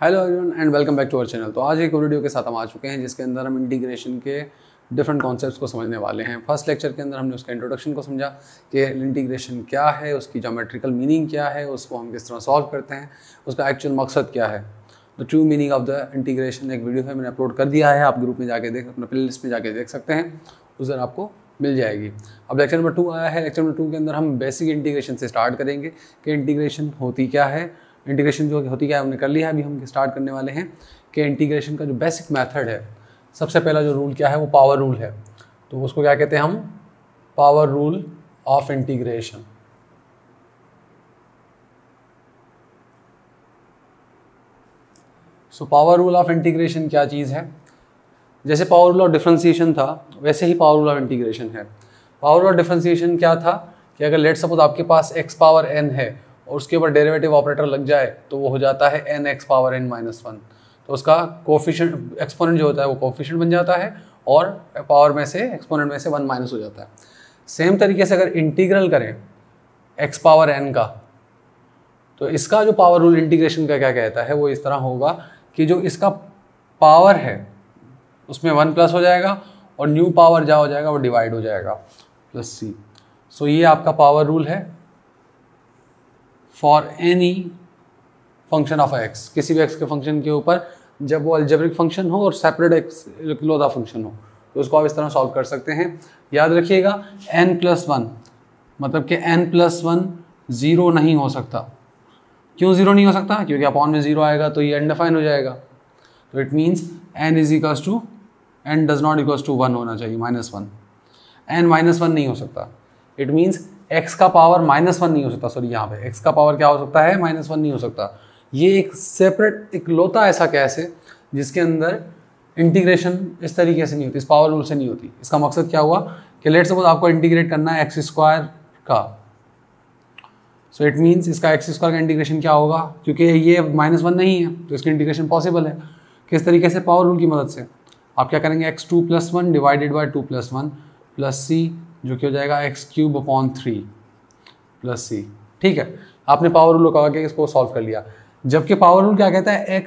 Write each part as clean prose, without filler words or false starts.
Hello everyone and welcome back to our channel. तो आज एक वीडियो के साथ हम आ चुके हैं जिसके अंदर हम इंटीग्रेशन के डिफरेंट कॉन्सेप्ट्स को समझने वाले हैं। फर्स्ट लेक्चर के अंदर हमने उसका इंट्रोडक्शन को समझा कि इंटीग्रेशन क्या है, उसकी ज्योमेट्रिकल मीनिंग क्या है, उसको हम किस तरह सॉल्व करते हैं, उसका एक्चुअल मकसद क्या है। The true meaning of the integration एक वीडियो है, मैंने अपलोड कर दिया है, आप ग्रुप में जाके अपने प्ले लिस्ट में जाके देख सकते हैं, उस दिन आपको मिल जाएगी। अब लेक्चर नंबर 2 आया है। लेक्चर नंबर 2 के अंदर हम बेसिक इंटीग्रेशन से स्टार्ट करेंगे कि इंटीग्रेशन होती क्या है। इंटीग्रेशन जो होती क्या है हमने कर लिया है, अभी हम स्टार्ट करने वाले हैं कि इंटीग्रेशन का जो बेसिक मेथड है, सबसे पहला जो रूल क्या है वो पावर रूल है। तो उसको क्या कहते हैं हम, power rule of integration. So power rule of integration क्या चीज़ है? जैसे पावर रूल ऑफ डिफरेंशिएशन था वैसे ही पावर रूल ऑफ इंटीग्रेशन है। पावर रूल ऑफ डिफरेंशिएशन क्या था कि अगर लेट सपोज आपके पास x पावर n है और उसके ऊपर डेरिवेटिव ऑपरेटर लग जाए तो वो हो जाता है n(x पावर n-1). तो उसका कोफिशिएंट एक्सपोनेंट जो होता है वो कोफिशिएंट बन जाता है और पावर में से एक्सपोनेंट में से 1 माइनस हो जाता है। सेम तरीके से अगर इंटीग्रल करें x पावर n का, तो इसका जो पावर रूल इंटीग्रेशन का क्या कहता है वो इस तरह होगा कि जो इसका पावर है उसमें 1 प्लस हो जाएगा और न्यू पावर जा हो जाएगा वो डिवाइड हो जाएगा प्लस c। सो ये आपका पावर रूल है for any function of x। किसी भी x के फंक्शन के ऊपर जब वो अलजेब्रिक फंक्शन हो और सेपरेट x इकलौता फंक्शन हो तो उसको आप इस तरह सॉल्व कर सकते हैं। याद रखिएगा n+1 मतलब कि n+1 0 नहीं हो सकता। क्यों 0 नहीं हो सकता? क्योंकि अपॉन में 0 आएगा तो ये अनडिफाइन हो जाएगा। तो it means n does not equals to 1 होना चाहिए, -1। n -1 नहीं हो सकता। इट मीन्स x का पावर -1 नहीं हो सकता। सॉरी, यहाँ पे x का पावर क्या हो सकता है? -1 नहीं हो सकता। ये एक सेपरेट इकलौता ऐसा कैस है जिसके अंदर इंटीग्रेशन इस तरीके से नहीं होती, इस पावर रूल से नहीं होती। इसका मकसद क्या हुआ कि लेट सपोज आपको इंटीग्रेट करना है x² का। सो इट मीन्स इसका x² का इंटीग्रेशन क्या होगा? क्योंकि ये -1 नहीं है तो इसकी इंटीग्रेशन पॉसिबल है। किस तरीके से? पावर रूल की मदद से। आप क्या करेंगे? x2 + 1 divided by 2 + 1 plus c, जो कि हो जाएगा x³ + 3 + c। ठीक है, आपने पावर रूल लगा के इसको सॉल्व कर लिया। जबकि पावर रूल क्या कहता है?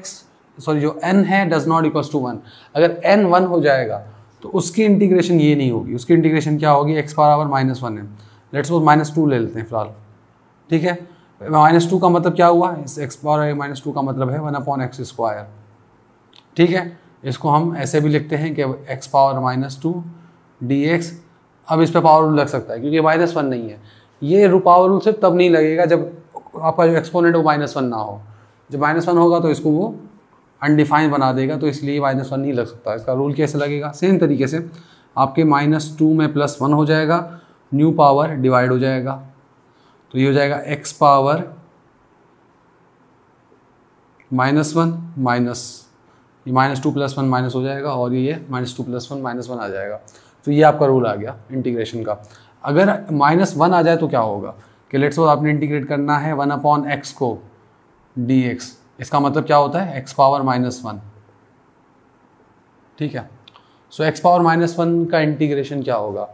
जो n है डज नॉट इक्वल्स टू 1। अगर n 1 हो जाएगा तो उसकी इंटीग्रेशन ये नहीं होगी। उसकी इंटीग्रेशन क्या होगी? x पावर -1 है। लेट्स सपोज -2 ले लेते हैं फिलहाल। ठीक है, -2 का मतलब क्या हुआ? इस x पावर -2 का मतलब है 1/x²। ठीक है, इसको हम ऐसे भी लिखते हैं कि x पावर -2 dx। अब इस पे पावर रूल लग सकता है क्योंकि -1 नहीं है। ये पावर रूल सिर्फ तब नहीं लगेगा जब आपका जो एक्सपोनेंट वो -1 ना हो। जब -1 होगा तो इसको वो अनडिफाइन बना देगा, तो इसलिए -1 नहीं लग सकता। इसका रूल कैसे लगेगा? सेम तरीके से आपके -2 में +1 हो जाएगा, न्यू पावर डिवाइड हो जाएगा, तो ये हो जाएगा x पावर -1 माइनस ये -2 + 1 माइनस हो जाएगा और ये -2 + 1 -1 आ जाएगा। तो ये आपका रूल आ गया इंटीग्रेशन का। अगर -1 आ जाए तो क्या होगा कि लेट्स सपोज आपने इंटीग्रेट करना है 1/x को dx। इसका मतलब क्या होता है? x power -1। ठीक है, सो x पावर -1 का इंटीग्रेशन क्या होगा?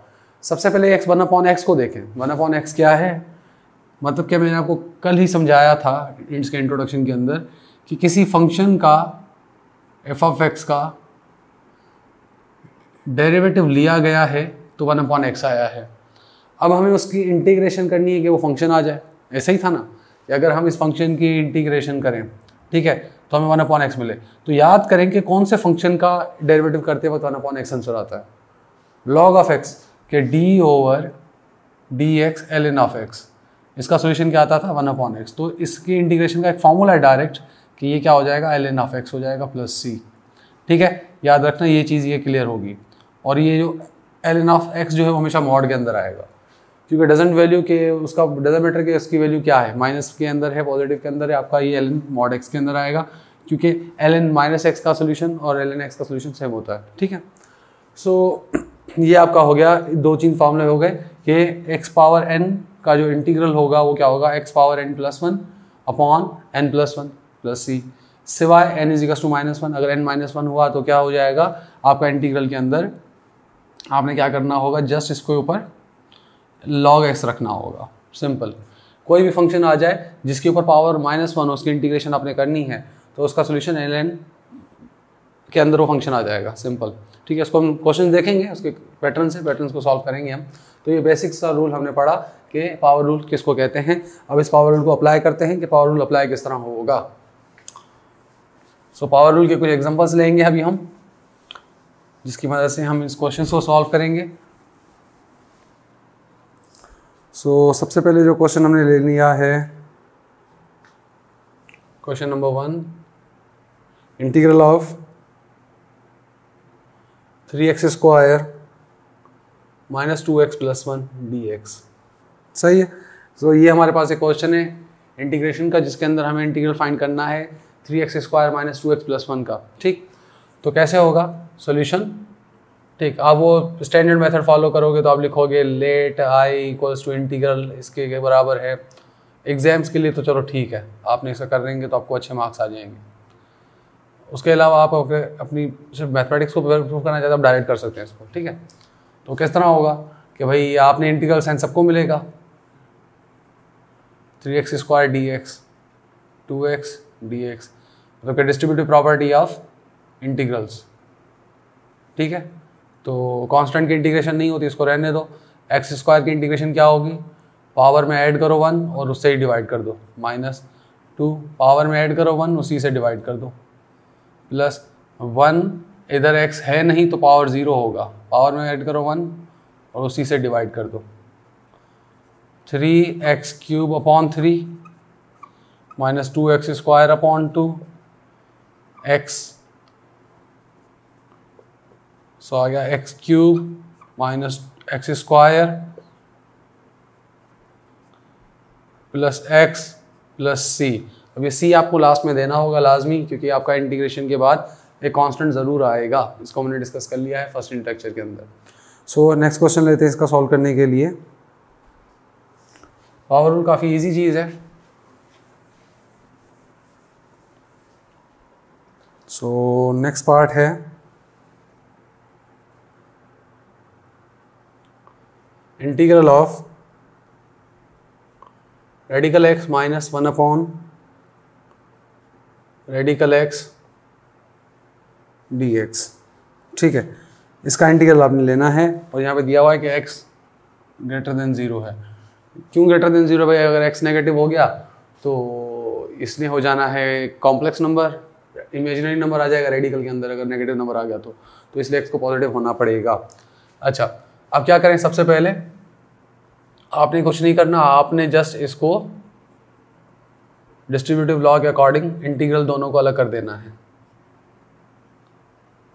सबसे पहले 1/x को देखें। 1/x क्या है? मतलब क्या मैंने आपको कल ही समझाया था इसके इंट्रोडक्शन के अंदर कि किसी फंक्शन का f(x) का डेरिवेटिव लिया गया है तो 1/x आया है। अब हमें उसकी इंटीग्रेशन करनी है कि वो फंक्शन आ जाए। ऐसा ही था ना कि अगर हम इस फंक्शन की इंटीग्रेशन करें, ठीक है, तो हमें 1/x मिले। तो याद करें कि कौन से फंक्शन का डेरिवेटिव करते वक्त 1/x आंसर आता है? log of x के d/dx ln(x). इसका सोल्यूशन क्या आता था? 1/x। तो इसकी इंटीग्रेशन का एक फॉर्मूला है डायरेक्ट कि ये क्या हो जाएगा? ln(x) हो जाएगा प्लस c। ठीक है, याद रखना ये चीज़ ये क्लियर होगी। और ये जो ln(x) जो है वो हमेशा मॉड के अंदर आएगा, क्योंकि डजेंट वैल्यू के उसका डजेंट मैटर के उसकी वैल्यू क्या है? माइनस के अंदर है, पॉजिटिव के अंदर है, आपका ये ln mod x के अंदर आएगा, क्योंकि ln -x का सोल्यूशन और ln x का सोल्यूशन सेम होता है। ठीक है, सो ये आपका हो गया, 2-3 फॉर्मूले हो गए कि x पावर n का जो इंटीग्रल होगा वो क्या होगा? x power n+1 upon n+1 plus c, सिवाय n = -1। अगर n -1 हुआ तो क्या हो जाएगा आपका इंटीग्रल के अंदर? आपने क्या करना होगा? जस्ट इसके ऊपर log x रखना होगा। सिंपल। कोई भी फंक्शन आ जाए जिसके ऊपर पावर -1 हो, उसकी इंटीग्रेशन आपने करनी है तो उसका सोल्यूशन ln के अंदर वो फंक्शन आ जाएगा, सिंपल। ठीक है, इसको हम क्वेश्चन देखेंगे, उसके पैटर्न को सॉल्व करेंगे हम। तो ये बेसिक सा रूल हमने पढ़ा कि पावर रूल किसको कहते हैं। अब इस पावर रूल को अप्लाई करते हैं कि पावर रूल अप्लाई किस तरह होगा। सो पावर रूल के कुछ एग्जांपल्स लेंगे अभी हम, जिसकी मदद से हम इस क्वेश्चन को सॉल्व करेंगे। सो सबसे पहले जो क्वेश्चन हमने ले लिया है, question number 1, integral of 3x² - 2x + 1 dx। सही है। तो ये हमारे पास एक क्वेश्चन है इंटीग्रेशन का, जिसके अंदर हमें इंटीग्रल फाइंड करना है 3x² - 2x + 1 का। ठीक, तो कैसे होगा सॉल्यूशन। ठीक, आप वो स्टैंडर्ड मेथड फॉलो करोगे तो आप लिखोगे लेट i = इंटीग्रल इसके बराबर है। एग्जाम्स के लिए तो चलो ठीक है, आपने ऐसा कर देंगे तो आपको अच्छे मार्क्स आ जाएंगे। उसके अलावा आप अपनी सिर्फ मैथमेटिक्स को प्रूव करना चाहते हैं, आप डायरेक्ट कर सकते हैं इसको। ठीक है, तो किस तरह होगा कि भाई आपने इंटीग्रल साइन सबको मिलेगा, 3x² dx 2x dx, मतलब कि डिस्ट्रीब्यूटिव प्रॉपर्टी ऑफ इंटीग्रल्स। ठीक है, तो कांस्टेंट की इंटीग्रेशन नहीं होती, इसको रहने दो। x² की इंटीग्रेशन क्या होगी, पावर में ऐड करो 1 और उससे ही डिवाइड कर दो, -2 पावर में ऐड करो 1 उसी से डिवाइड कर दो, +1 इधर x है नहीं तो पावर 0 होगा, पावर में ऐड करो 1 और उसी से डिवाइड कर दो, 3x³ - 2x² x। सो आ गया x³ - x² + x + c। अब ये c आपको लास्ट में देना होगा लाजमी, क्योंकि आपका इंटीग्रेशन के बाद एक कांस्टेंट ज़रूर आएगा। इसको हमने डिस्कस कर लिया है फर्स्ट इंटेक्चर के अंदर। सो नेक्स्ट क्वेश्चन लेते हैं इसका सॉल्व करने के लिए। पावर रूल काफ़ी इजी चीज़ है। सो नेक्स्ट पार्ट है integral of radical x - 1 radical x dx। ठीक है, इसका इंटीग्रल आपने लेना है और यहाँ पे दिया हुआ है कि x > 0 है। क्यों > 0 भाई, अगर x नेगेटिव हो गया तो इसने हो जाना है कॉम्प्लेक्स नंबर, इमेजिनरी नंबर आ जाएगा रेडिकल के अंदर, अगर नेगेटिव नंबर आ गया तो इसलिए x को पॉजिटिव होना पड़ेगा। अच्छा, अब क्या करें, सबसे पहले आपने कुछ नहीं करना, आपने जस्ट इसको डिस्ट्रीब्यूटिव लॉ के अकॉर्डिंग इंटीग्रल दोनों को अलग कर देना है।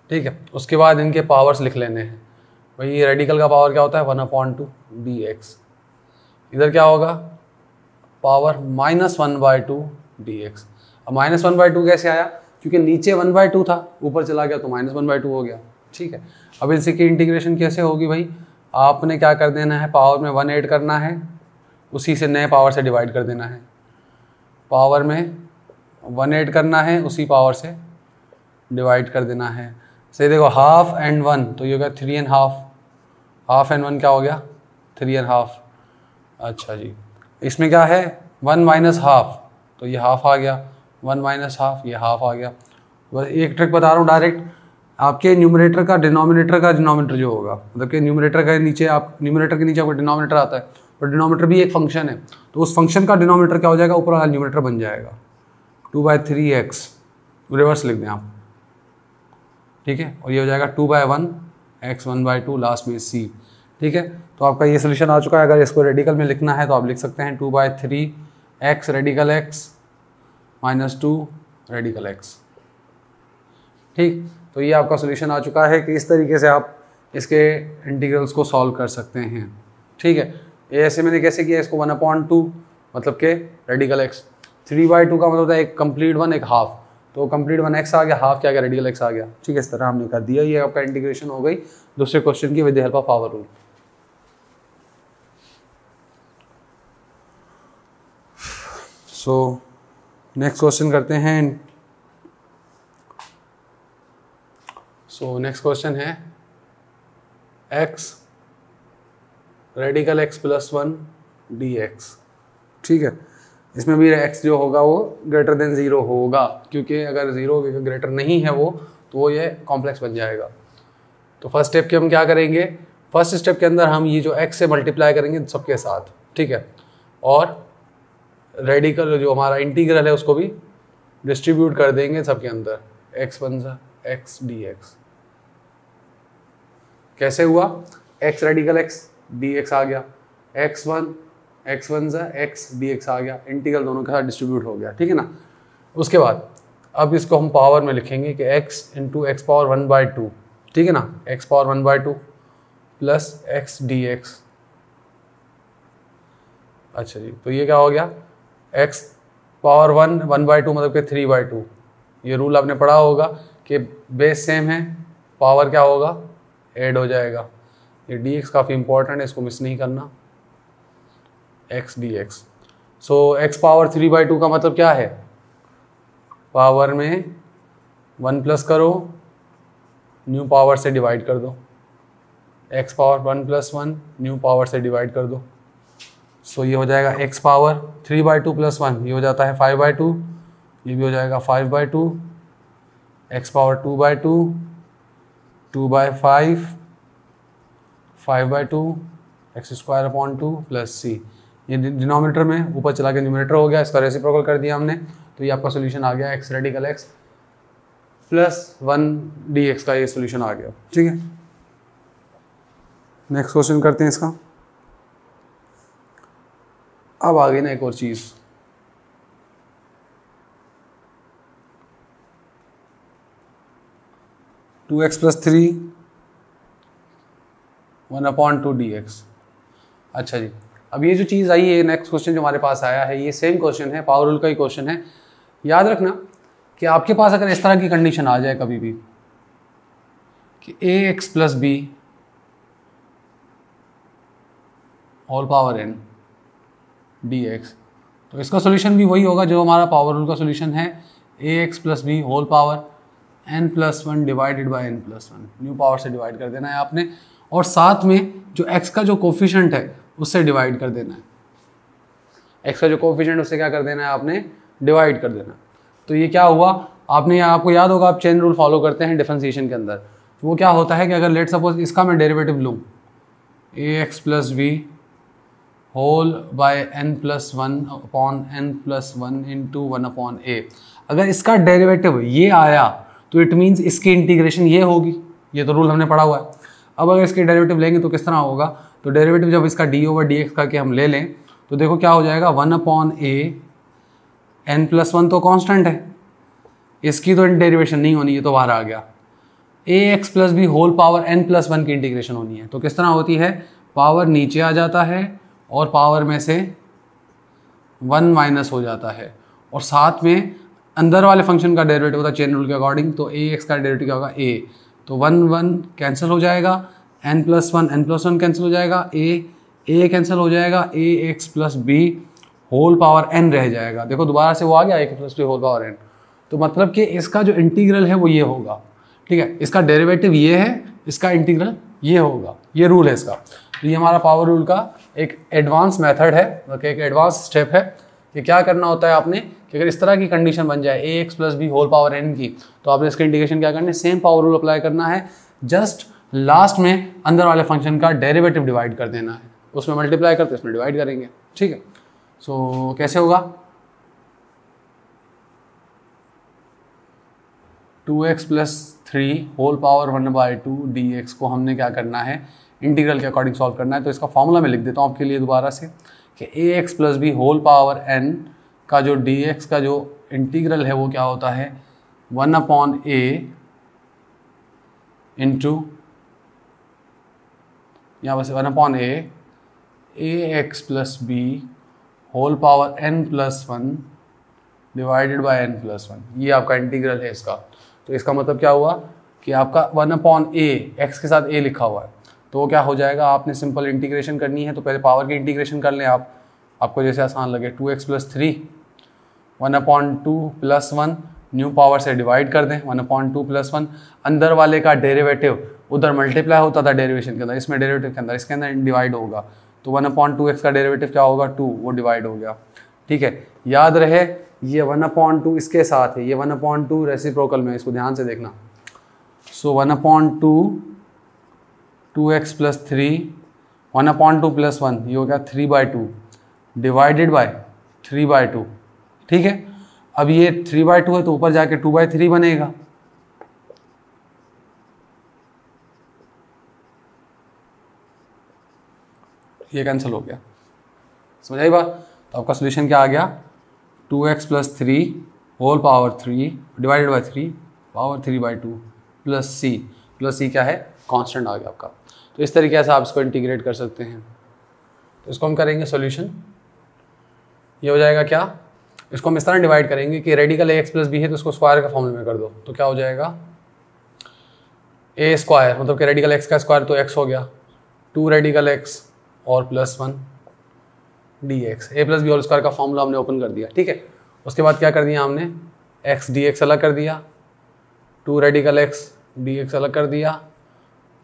ठीक है, उसके बाद इनके पावर्स लिख लेने हैं। भाई रेडिकल का पावर क्या होता है, 1/2 dx। इधर क्या होगा, पावर -1/2 dx। अब -1/2 कैसे आया, क्योंकि नीचे 1/2 था, ऊपर चला गया तो -1/2 हो गया। ठीक है, अब इसकी इंटीग्रेशन कैसे होगी भाई, आपने क्या कर देना है, पावर में 1 ऐड करना है, उसी से नए पावर से डिवाइड कर देना है। पावर में 1 ऐड करना है, उसी पावर से डिवाइड कर देना है। सही देखो, 1/2 and 1 तो ये हो गया 3½ 1/2 and 1 क्या हो गया 3½ अच्छा जी, इसमें क्या है 1 - 1/2 तो ये 1/2 आ गया, 1 - 1/2 ये 1/2 आ गया। बस एक ट्रिक बता रहा हूँ डायरेक्ट, आपके न्यूमरेटर का डिनोमिनेटर जो होगा, मतलब कि न्यूमरेटर के नीचे आपको डिनोमिनेटर आता है, और डिनोमिनेटर भी एक फंक्शन है, तो उस फंक्शन का डिनोमिनेटर क्या हो जाएगा, ऊपर वाला न्यूमरेटर बन जाएगा 2/3x, रिवर्स लिख दें आप। ठीक है, और ये हो जाएगा 2/1 x 1/2 लास्ट में c। ठीक है, तो आपका ये सोल्यूशन आ चुका है। अगर इसको रेडिकल में लिखना है तो आप लिख सकते हैं 2/3x radical x -2 radical x। ठीक, तो ये आपका सोल्यूशन आ चुका है कि इस तरीके से आप इसके इंटीग्रल्स को सॉल्व कर सकते हैं। ठीक है, ये ऐसे मैंने कैसे किया, इसको 1/2 मतलब के रेडिकल x, 3/2 का मतलब होता है एक कंप्लीट 1 एक हाफ, तो कंप्लीट 1 x आ गया, हाफ क्या आ गया रेडिकल x आ गया। ठीक है, इस तरह हमने कर दिया, ये आपका इंटीग्रेशन हो गई दूसरे क्वेश्चन की with the help of power rule. So next question करते हैं। सो नेक्स्ट क्वेश्चन है x रेडिकल x + 1 dx। ठीक है, इसमें भी x जो होगा वो ग्रेटर देन 0 होगा, क्योंकि अगर 0 ग्रेटर नहीं है वो तो वो ये कॉम्प्लेक्स बन जाएगा। तो फर्स्ट स्टेप के हम क्या करेंगे, फर्स्ट स्टेप के अंदर हम ये जो x से मल्टीप्लाई करेंगे सबके साथ, ठीक है, और रेडिकल जो हमारा इंटीग्रल है उसको भी डिस्ट्रीब्यूट कर देंगे सबके अंदर, x बन जा x dx। कैसे हुआ, x रेडिकल x dx आ गया, x1 जा x dx आ गया, इंटीग्रल दोनों के साथ डिस्ट्रीब्यूट हो गया, ठीक है ना। उसके बाद अब इसको हम पावर में लिखेंगे कि x इंटू एक्स पावर 1/2, ठीक है ना, x power 1/2 plus x dx। अच्छा जी, तो ये क्या हो गया, x पावर 1/2 मतलब कि 3/2। ये रूल आपने पढ़ा होगा कि बेस सेम है, पावर क्या होगा, ऐड हो जाएगा। ये dx काफ़ी इंपॉर्टेंट है, इसको मिस नहीं करना, x dx। सो x पावर 3/2 का मतलब क्या है, पावर में 1 प्लस करो, न्यू पावर से डिवाइड कर दो, x power 1 plus 1 new power से डिवाइड कर दो। सो ये हो जाएगा x पावर 3/2 प्लस 1, ये हो जाता है 5/2, ये भी हो जाएगा 5/2, x power 2/2 2/5 5/2 x² plus c। ये डिनोमिनेटर में ऊपर चला के न्यूमरेटर हो गया, इसका रेसिप्रोकल कर दिया हमने, तो ये आपका सोल्यूशन आ गया x radical x plus 1 dx का ये सोल्यूशन आ गया, ठीक है। नेक्स्ट क्वेश्चन करते हैं इसका। अब आ गई ना एक और चीज़, टू एक्स प्लस 3 1/2 dx। अच्छा जी, अब ये जो चीज़ आई है, नेक्स्ट क्वेश्चन जो हमारे पास आया है, ये सेम क्वेश्चन है, पावर रूल का ही क्वेश्चन है। याद रखना कि आपके पास अगर इस तरह की कंडीशन आ जाए कभी भी कि ax plus B whole power n dx, तो इसका सोल्यूशन भी वही होगा जो हमारा पावर रूल का सोल्यूशन है, ax plus B whole power n plus 1 divided by n plus 1, new power से डिवाइड कर देना है आपने, और साथ में जो x का जो कोफिशिएंट है उससे डिवाइड कर देना है, x का जो कोफिशिएंट उससे क्या कर देना है आपने, डिवाइड कर देना। तो ये क्या हुआ, आपने आपको याद होगा आप चेन रूल फॉलो करते हैं डिफरेंशिएशन के अंदर, तो वो क्या होता है कि अगर लेट सपोज इसका मैं डेरिवेटिव लूँ ax plus B whole by n plus 1 upon n plus 1 into 1/a, अगर इसका डेरिवेटिव ये आया तो इट मीन्स इसकी इंटीग्रेशन ये होगी, ये तो रूल हमने पढ़ा हुआ है। अब अगर इसके डेरिवेटिव लेंगे तो किस तरह होगा, तो डेरिवेटिव जब इसका d/dx करके हम ले लें तो देखो क्या हो जाएगा, 1/a n प्लस 1 तो कांस्टेंट है, इसकी तो डेरिवेशन नहीं होनी, ये तो बाहर आ गया, ax plus B whole power n plus 1 की इंटीग्रेशन होनी है। तो किस तरह होती है, पावर नीचे आ जाता है और पावर में से 1 माइनस हो जाता है, और साथ में अंदर वाले फंक्शन का डेरिवेटिव होता है चेन रूल के अकॉर्डिंग, तो ax का डेरिवेटिव क्या होगा, a, तो 1 कैंसिल हो जाएगा, n प्लस 1 कैंसिल हो जाएगा, a कैंसिल हो जाएगा, ax plus b whole power n रह जाएगा। देखो दोबारा से वो आ गया a plus B whole power n, तो मतलब कि इसका जो इंटीग्रल है वो ये होगा, ठीक है, इसका डेरिवेटिव ये है, इसका इंटीग्रल ये होगा, ये रूल है इसका। तो ये हमारा पावर रूल का एक एडवांस मेथड है, एक एडवांस स्टेप है कि क्या करना होता है आपने, कि अगर इस तरह की कंडीशन बन जाए ax plus B whole power n की, तो आपने इसका इंटीग्रेशन क्या करना है, सेम पावर रूल अप्लाई करना है, जस्ट लास्ट में अंदर वाले फंक्शन का डेरिवेटिव डिवाइड कर देना है, उसमें मल्टीप्लाई करते उसमें डिवाइड करेंगे, ठीक है। सो कैसे होगा, 2x plus 3 whole power 1/2 dx को हमने क्या करना है, इंटीग्रल के अकॉर्डिंग सॉल्व करना है। तो इसका फॉर्मूला मैं लिख देता हूँ आपके लिए दोबारा से कि ax plus B whole power n का जो dx का जो इंटीग्रल है वो क्या होता है, 1/a इंटू यहाँ पर 1/a ax plus B whole power n plus 1 divided by n plus 1, ये आपका इंटीग्रल है इसका। तो इसका मतलब क्या हुआ कि आपका 1/a x के साथ a लिखा हुआ है, तो वो क्या हो जाएगा, आपने सिंपल इंटीग्रेशन करनी है तो पहले पावर की इंटीग्रेशन कर लें आप, आपको जैसे आसान लगे, 2x plus 3 1/2 plus 1 new power से डिवाइड कर दें, 1/2 प्लस 1, अंदर वाले का डेरिवेटिव उधर मल्टीप्लाई होता था डेरिवेशन के अंदर, इसमें डेरिवेटिव के अंदर, इसके अंदर डिवाइड होगा, तो 1/2x का डेरिवेटिव क्या होगा, 2, वो डिवाइड हो गया, ठीक है, याद रहे ये 1/2 इसके साथ है, ये 1/2 रेसिप्रोकल में, इसको ध्यान से देखना। सो 1/2 2x + 3 1/2 + 1 ये हो गया 3/2 डिवाइडेड बाय 3/2। ठीक है, अब ये 3/2 है तो ऊपर जाके 2/3 बनेगा। ये कैंसिल हो गया, समझ आई बात। तो आपका सोल्यूशन क्या आ गया, 2x + 3 whole power 3 divided by 3 power 3/2 plus C क्या है, कांस्टेंट आ गया आपका। तो इस तरीके से आप इसको इंटीग्रेट कर सकते हैं। तो इसको हम करेंगे सॉल्यूशन, ये हो जाएगा क्या, इसको हम इस तरह डिवाइड करेंगे कि रेडिकल ax + b है तो उसको स्क्वायर का फॉर्मूले में कर दो। तो क्या हो जाएगा, a² मतलब कि रेडिकल x का स्क्वायर तो x हो गया, 2 रेडिकल x और +1 dx, a + b whole square का फॉर्मूला हमने ओपन कर दिया। ठीक है, उसके बाद क्या कर दिया हमने, x dx अलग कर दिया, 2 रेडिकल x dx अलग कर दिया,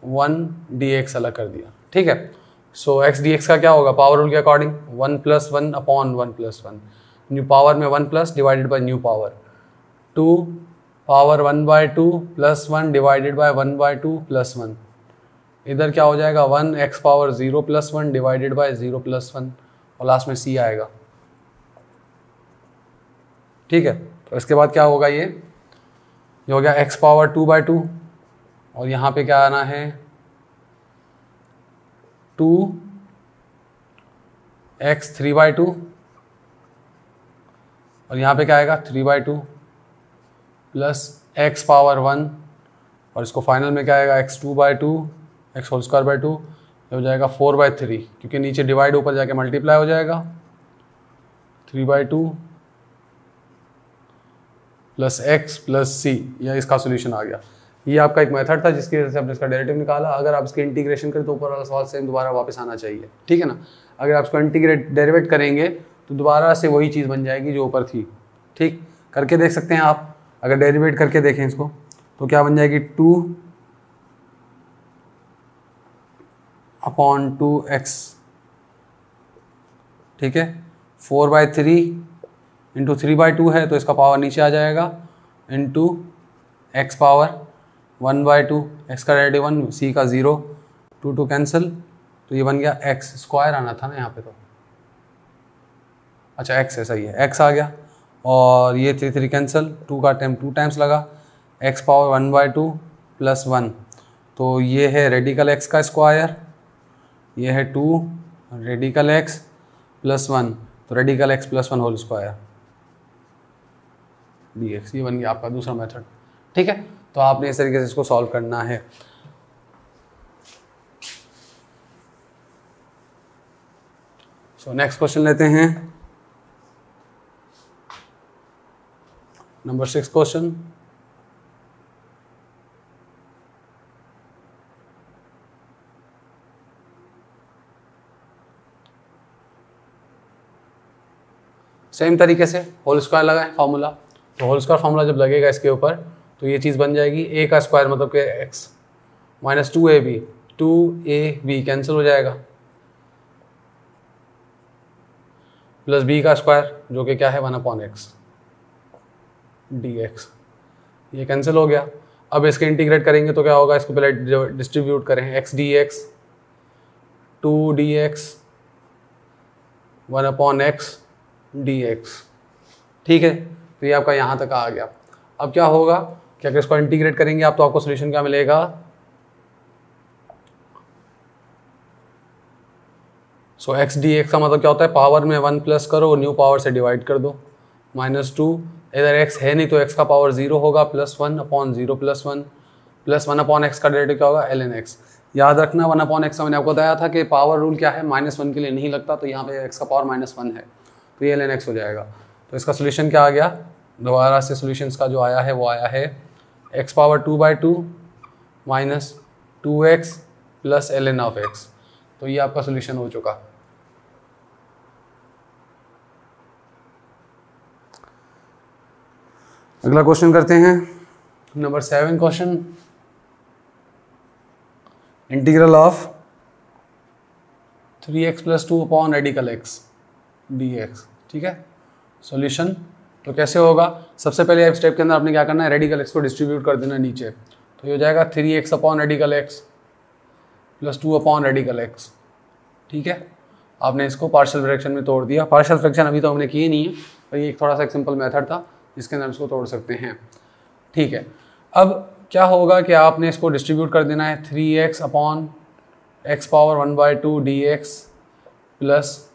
1 dx अलग कर दिया। ठीक है, सो x dx का क्या होगा, पावर रूल के अकॉर्डिंग 1 + 1/1 + 1, न्यू पावर में 1 plus divided by new power, 2 power 1/2 + 1 divided bye 1/2 + 1। इधर क्या हो जाएगा, 1 x पावर 0 + 1 डिवाइडेड बाय 0 + 1 और लास्ट में c आएगा। ठीक है, तो इसके बाद क्या होगा, ये हो गया x पावर 2/2 और यहाँ पे क्या आना है 2x 3/2 और यहाँ पे क्या आएगा 3/2 प्लस x पावर 1 और इसको फाइनल में क्या आएगा x 2/2 x whole square by 2, ये हो जाएगा 4/3 क्योंकि नीचे डिवाइड ऊपर जाके मल्टीप्लाई हो जाएगा, 3/2 प्लस x प्लस c, यह इसका सोल्यूशन आ गया। ये आपका एक मेथड था जिसकी वजह से हमने इसका डेरिवेटिव निकाला। अगर आप इसकी इंटीग्रेशन करें तो ऊपर वाला सवाल सेम दोबारा वापस आना चाहिए। ठीक है ना, अगर आप इसको इंटीग्रेट डेरिवेट करेंगे तो दोबारा से वही चीज़ बन जाएगी जो ऊपर थी। ठीक, करके देख सकते हैं आप, अगर डेरिवेट करके देखें इसको तो क्या बन जाएगी 2/2x। ठीक है, 4/3 इंटू 3/2 है तो इसका पावर नीचे आ जाएगा, इंटू x पावर 1/2, x का डेरिवेटिव 1, c का 0, 2 कैंसिल, तो ये बन गया x स्क्वायर आना था ना यहाँ पे, तो अच्छा x है, सही है, x आ गया और ये 3 कैंसिल, 2 का टाइम 2 टाइम्स लगा, x पावर 1/2 प्लस 1, तो ये है रेडिकल x का स्क्वायर, ये है 2 रेडिकल x प्लस 1, तो radical x plus 1 whole square dx, ये बन गया आपका दूसरा मेथड। ठीक है, तो आपने इस तरीके से इसको सॉल्व करना है। सो नेक्स्ट क्वेश्चन लेते हैं, नंबर 6 क्वेश्चन। सेम तरीके से होल स्क्वायर लगाएं फार्मूला, तो होल स्क्वायर फार्मूला जब लगेगा इसके ऊपर तो ये चीज़ बन जाएगी a का स्क्वायर मतलब कि x minus 2ab, 2ab cancel हो जाएगा, प्लस b का स्क्वायर जो कि क्या है 1/x dx, ये कैंसिल हो गया। अब इसके इंटीग्रेट करेंगे तो क्या होगा, इसको पहले डिस्ट्रीब्यूट करें, x dx 2 dx 1/x dx। ठीक है, तो ये आपका यहाँ तक आ गया। अब क्या होगा कि अगर इसको इंटीग्रेट करेंगे आप तो आपको सोल्यूशन क्या मिलेगा, सो x dx का मतलब क्या होता है, पावर में 1 प्लस करो और न्यू पावर से डिवाइड कर दो, -2, इधर x है नहीं तो x का पावर 0 होगा, +1/0 प्लस 1 प्लस 1/x का डेरिवेटिव क्या होगा ln x। याद रखना 1/x मैंने आपको बताया था कि पावर रूल क्या है, -1 के लिए नहीं लगता, तो यहाँ पे x का पावर -1 है तो ये ln x हो जाएगा। तो इसका सोल्यूशन क्या आ गया, दोबारा से सोल्यूशंस का जो आया है वो आया है x power 2/2 minus 2x plus ln of x, तो ये आपका सोल्यूशन हो चुका। अगला क्वेश्चन करते हैं, number 7 question, integral of 3x + 2 upon radical x dx। ठीक है, सॉल्यूशन तो कैसे होगा, सबसे पहले स्टेप के अंदर आपने क्या करना है, रेडिकल एक्स को डिस्ट्रीब्यूट कर देना नीचे। तो ये हो जाएगा 3x upon radical x plus 2 upon radical x. ठीक है, आपने इसको पार्शियल फ्रैक्शन में तोड़ दिया। पार्शियल फ्रैक्शन अभी तो हमने किए नहीं है, पर ये एक थोड़ा सा एक सिंपल मेथड था जिसके अंदर इसको तोड़ सकते हैं। ठीक है, अब क्या होगा कि आपने इसको डिस्ट्रीब्यूट कर देना है 3x upon x power 1/2 dx plus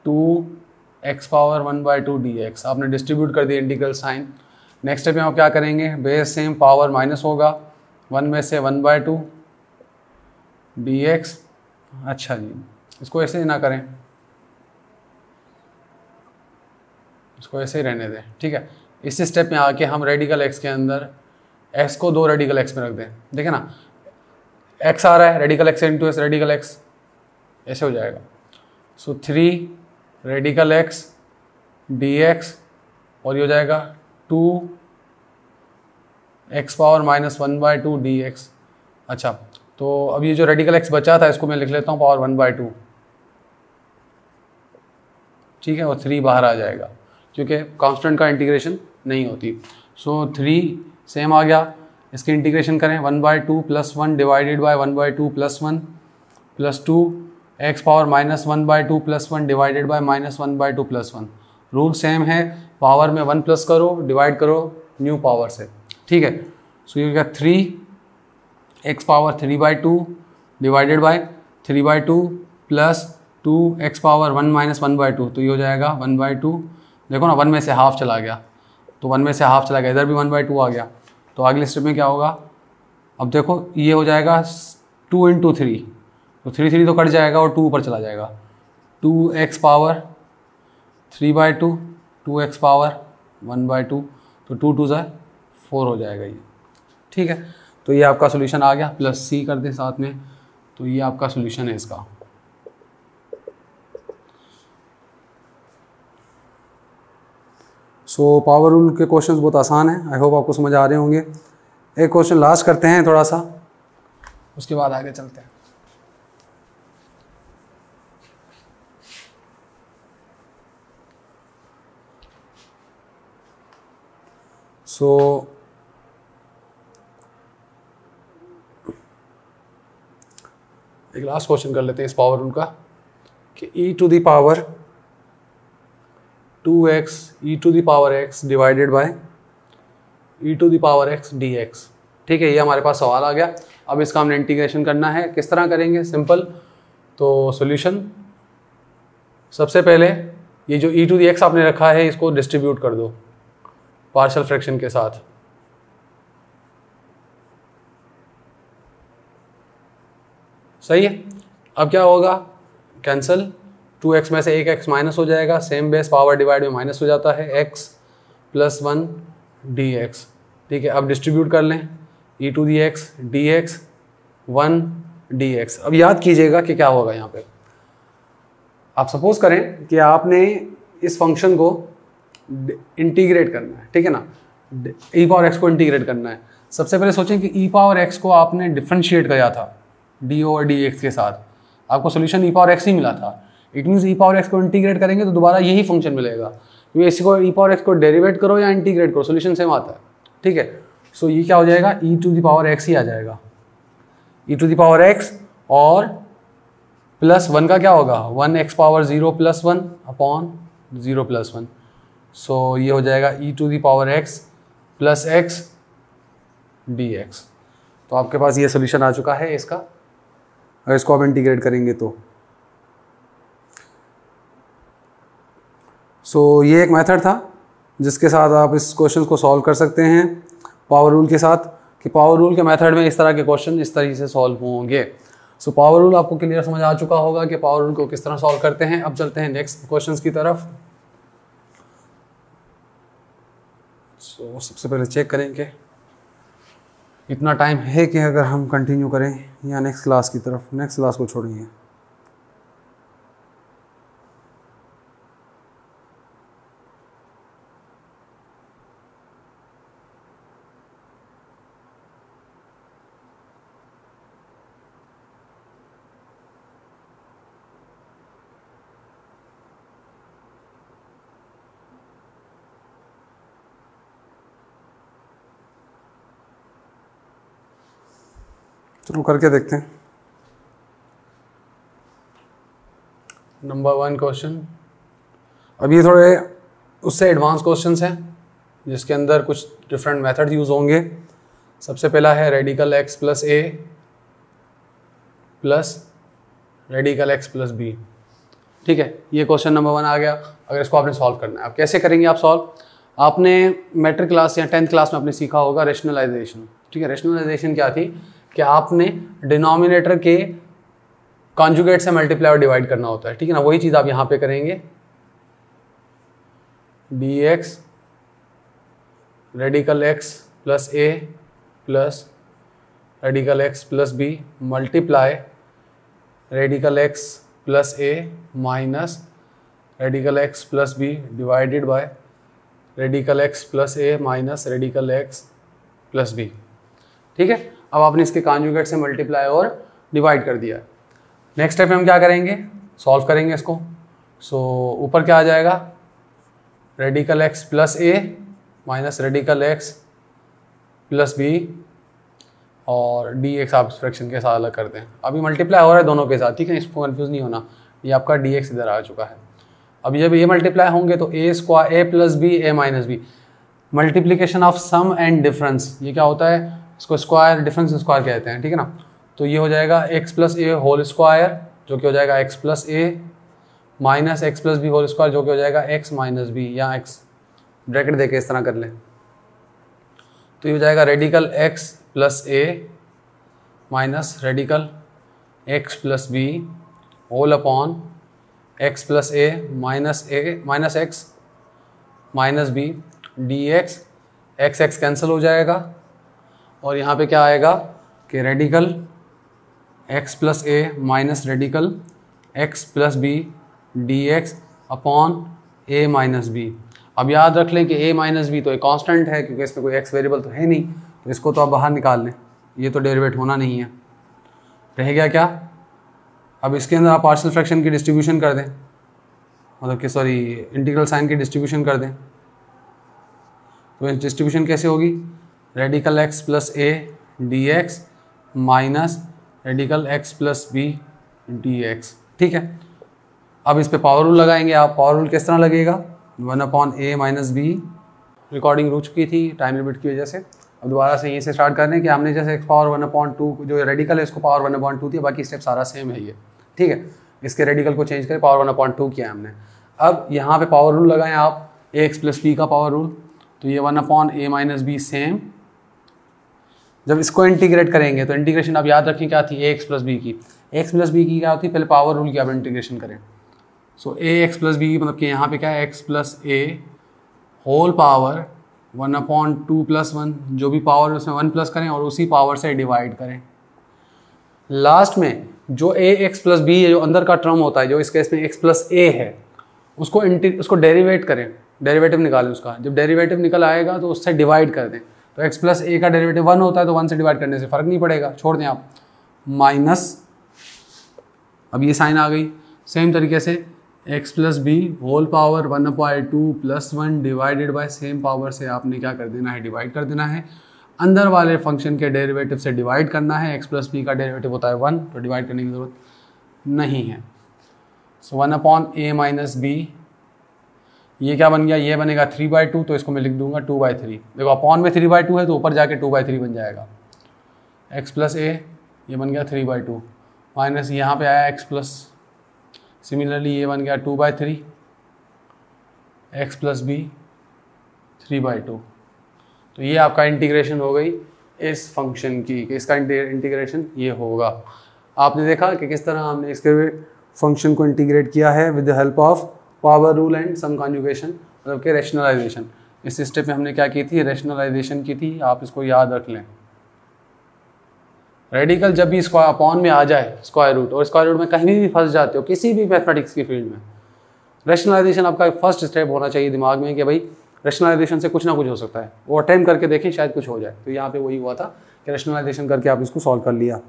2x power 1/2 dx। आपने डिस्ट्रीब्यूट कर दिया इंटीग्रल साइन। नेक्स्ट स्टेप में आप क्या करेंगे, बेस सेम पावर माइनस होगा 1 में से 1/2 dx। अच्छा जी, इसको ऐसे ही ना करें, इसको ऐसे ही रहने दें। ठीक है, इसी स्टेप में आके हम रेडिकल एक्स के अंदर एक्स को 2 रेडिकल एक्स में रख दें। देखिए ना, एक्स आ रहा है, radical x into S radical x, ऐसे हो जाएगा। सो 3 रेडिकल एक्स डी एक्स और ये हो जाएगा 2x पावर माइनस 1/2 dx। अच्छा, तो अब ये जो रेडिकल एक्स बचा था इसको मैं लिख लेता हूँ पावर 1/2। ठीक है, और 3 बाहर आ जाएगा क्योंकि कांस्टेंट का इंटीग्रेशन नहीं होती। सो 3 सेम आ गया, इसकी इंटीग्रेशन करें 1/2 plus 1 divided bye 1/2 plus 1 plus 2 x power minus 1/2 plus 1 divided bye minus 1/2 plus 1। Rule same है, पावर में 1 प्लस करो, डिवाइड करो न्यू पावर से। ठीक है, सो ये क्या 3x power 3/2 divided by 3/2 plus 2x power 1 minus 1/2। तो ये हो जाएगा 1/2। देखो ना, 1 में से हाफ चला गया, तो 1 में से हाफ चला गया, इधर भी 1/2 आ गया। तो अगले स्टेप में क्या होगा, अब देखो ये हो जाएगा 2 × 3, तो 3 तो कट जाएगा और 2 ऊपर चला जाएगा। 2x पावर 3/2 2x पावर 1/2, तो 2 2 ज़ा 4 हो जाएगा ये। ठीक है, तो ये आपका सोल्यूशन आ गया, प्लस c कर दें साथ में, तो ये आपका सोल्यूशन है इसका। सो पावर रूल के क्वेश्चंस बहुत आसान है, आई होप आपको समझ आ रहे होंगे। एक क्वेश्चन लास्ट करते हैं थोड़ा सा, उसके बाद आगे चलते हैं। सो एक लास्ट क्वेश्चन कर लेते हैं इस पावर रूल का कि e to the power 2x e to the power x divided by e to the power x dx। ठीक है, ये हमारे पास सवाल आ गया। अब इसका हमने इंटीग्रेशन करना है, किस तरह करेंगे, सिंपल। तो सॉल्यूशन, सबसे पहले ये जो e टू द x आपने रखा है इसको डिस्ट्रीब्यूट कर दो पार्शियल फ्रैक्शन के साथ। सही है, अब क्या होगा, कैंसिल, 2x में से एक x माइनस हो जाएगा, सेम बेस पावर डिवाइड में माइनस हो जाता है, x प्लस 1 dx। ठीक है, अब डिस्ट्रीब्यूट कर लें, e to the x dx 1 dx। अब याद कीजिएगा कि क्या होगा यहाँ पे, आप सपोज करें कि आपने इस फंक्शन को इंटीग्रेट करना है। ठीक है ना, e पावर x को इंटीग्रेट करना है। सबसे पहले सोचें कि e पावर x को आपने डिफ्रेंशिएट किया था d ओवर dx के साथ, आपको सोल्यूशन e पावर x ही मिला था। It means e power x को इंटीग्रेट करेंगे तो दोबारा यही फंक्शन मिलेगा, क्योंकि इसी को e पावर x को डेरिवेट करो या इंटीग्रेट करो, सोल्यूशन सेम आता है। ठीक है, सो ये क्या हो जाएगा, e to the power x ही आ जाएगा, e to the power x, और प्लस 1 का क्या होगा, 1x power 0 plus 1 upon 0 plus 1। So ये हो जाएगा e to the power x plus x dx। तो आपके पास ये सोल्यूशन आ चुका है इसका, अगर इसको आप इंटीग्रेट करेंगे तो। सो ये एक मेथड था जिसके साथ आप इस क्वेश्चन को सॉल्व कर सकते हैं पावर रूल के साथ, कि पावर रूल के मेथड में इस तरह के क्वेश्चन इस तरीके से सॉल्व होंगे। सो पावर रूल आपको क्लियर समझ आ चुका होगा कि पावर रूल को किस तरह सॉल्व करते हैं। अब चलते हैं नेक्स्ट क्वेश्चंस की तरफ। सो सबसे पहले चेक करें कि इतना टाइम है कि अगर हम कंटिन्यू करें या नेक्स्ट क्लास की तरफ, नेक्स्ट क्लास को छोड़ेंगे। चलो करके देखते हैं। नंबर 1 क्वेश्चन, अब ये थोड़े उससे एडवांस क्वेश्चंस हैं जिसके अंदर कुछ डिफरेंट मेथड यूज़ होंगे। सबसे पहला है radical x plus A plus radical x plus B. ठीक है, ये क्वेश्चन नंबर 1 आ गया। अगर इसको आपने सॉल्व करना है, आप कैसे करेंगे? आप सॉल्व, आपने मैट्रिक क्लास या 10th क्लास में आपने सीखा होगा रेशनलाइजेशन। ठीक है, रेशनलाइजेशन क्या थी कि आपने डिनोमिनेटर के कॉन्जुगेट से मल्टीप्लाई और डिवाइड करना होता है। ठीक है ना, वही चीज़ आप यहाँ पे करेंगे। dx radical x plus A plus radical x plus B multiply radical x plus A minus radical x plus B divided by radical x plus A minus radical x plus B. ठीक है, अब आपने इसके conjugate से multiply और divide कर दिया। Next step में हम क्या करेंगे? सॉल्व करेंगे इसको। ऊपर क्या आ जाएगा? Radical x plus A minus radical x plus B और dx आप फ्रैक्शन के साथ अलग करते हैं। अभी मल्टीप्लाई हो रहा है दोनों के साथ। ठीक है, इसको कंफ्यूज नहीं होना। ये आपका dx इधर आ चुका है। अब जब ये मल्टीप्लाई होंगे तो A square A plus B A minus B, multiplication of sum and difference. ये क्या होता है? इसको स्क्वायर डिफरेंस स्क्वायर कहते हैं। ठीक है ना, तो ये हो जाएगा x plus A whole square जो कि हो जाएगा x plus A minus x plus B whole square जो कि हो जाएगा x माइनस बी, या x ब्रैकेट देके इस तरह कर लें तो ये हो जाएगा radical x plus A minus radical x plus B whole upon x plus A minus x minus B dx, x cancel हो जाएगा और यहाँ पे क्या आएगा कि radical x plus A minus radical x plus B dx upon a minus B. अब याद रख लें कि a माइनस बी तो एक कांस्टेंट है क्योंकि इसमें कोई x वेरिएबल तो है नहीं, तो इसको तो आप बाहर निकाल लें, ये तो डेरिवेट होना नहीं है। रह गया क्या? अब इसके अंदर आप पार्शियल फ्रैक्शन की डिस्ट्रीब्यूशन कर दें, मतलब कि सॉरी इंटीग्रल साइन की डिस्ट्रीब्यूशन कर दें। तो डिस्ट्रीब्यूशन कैसे होगी? Radical x plus A dx minus radical x plus B dx। ठीक है, अब इस पे पावर रूल लगाएंगे आप। पावर रूल किस तरह लगेगा? 1 अपॉन ए माइनस बी। रिकॉर्डिंग रुक चुकी थी टाइम लिमिट की वजह से। अब दोबारा से यहीं से स्टार्ट कर दें कि हमने जैसे x पावर 1/2 जो रेडिकल है इसको पावर 1/2 थी, बाकी स्टेप सारा सेम है ये। ठीक है, इसके रेडिकल को चेंज करें, पावर 1/2 किया हमने। अब यहाँ पे पावर रूल लगाएं आप, ax प्लस बी का पावर रूल, तो ये 1 अपॉन ए माइनस बी सेम। जब इसको इंटीग्रेट करेंगे तो इंटीग्रेशन आप याद रखें क्या थी? ax प्लस बी की। ax प्लस बी की क्या होती है? पहले पावर रूल की आप इंटीग्रेशन करें। सो ax प्लस बी मतलब कि यहाँ पे क्या है? x plus A whole power 1/2 plus 1, जो भी पावर उसमें 1 प्लस करें और उसी पावर से डिवाइड करें। लास्ट में जो ax प्लस बी है, जो अंदर का टर्म होता है, जो इस केस में x प्लस ए है, उसको डेरिवेट करें, डेरिवेटिव निकालें उसका। जब डेरिवेटिव निकल आएगा तो उससे डिवाइड कर दें। तो x प्लस ए का डेरिवेटिव 1 होता है, तो 1 से डिवाइड करने से फ़र्क नहीं पड़ेगा, छोड़ दें आप। माइनस, अब ये साइन आ गई। सेम तरीके से x plus B whole power 1/2 plus 1 divided by same power से आपने क्या कर देना है? डिवाइड कर देना है। अंदर वाले फंक्शन के डेरिवेटिव से डिवाइड करना है। x प्लस बी का डेरिवेटिव होता है 1, तो डिवाइड करने की ज़रूरत नहीं है। सो 1 अपॉन ए माइनस बी, ये क्या बन गया? ये बनेगा 3/2, तो इसको मैं लिख दूंगा 2/3। देखो अपॉन में 3/2 है तो ऊपर जाके 2/3 बन जाएगा। x प्लस ए ये बन गया 3/2 माइनस यहाँ पे आया x प्लस, सिमिलरली ये बन गया 2/3, x प्लस बी 3/2। तो ये आपका इंटीग्रेशन हो गई इस फंक्शन की, कि इसका इंटीग्रेशन ये होगा। आपने देखा कि किस तरह हमने इसके फंक्शन को इंटीग्रेट किया है with the help of power rule and some conjugation, मतलब कि रैशनलाइजेशन। इस स्टेप में हमने क्या की थी? रैशनलाइजेशन की थी। आप इसको याद रख लें। रेडिकल जब भी स्क्वायर अपॉन में आ जाए स्क्वायर रूट, और स्क्वायर रूट में कहीं भी फंस जाते हो किसी भी मैथमेटिक्स की फील्ड में, रैशनलाइजेशन आपका फर्स्ट स्टेप होना चाहिए दिमाग में कि भाई रैशनलाइजेशन से कुछ ना कुछ हो सकता है। वो अटेम्प्ट करके देखें, शायद कुछ हो जाए। तो यहाँ पे वही हुआ था कि रैशनलाइजेशन करके आप इसको सॉल्व कर लिया।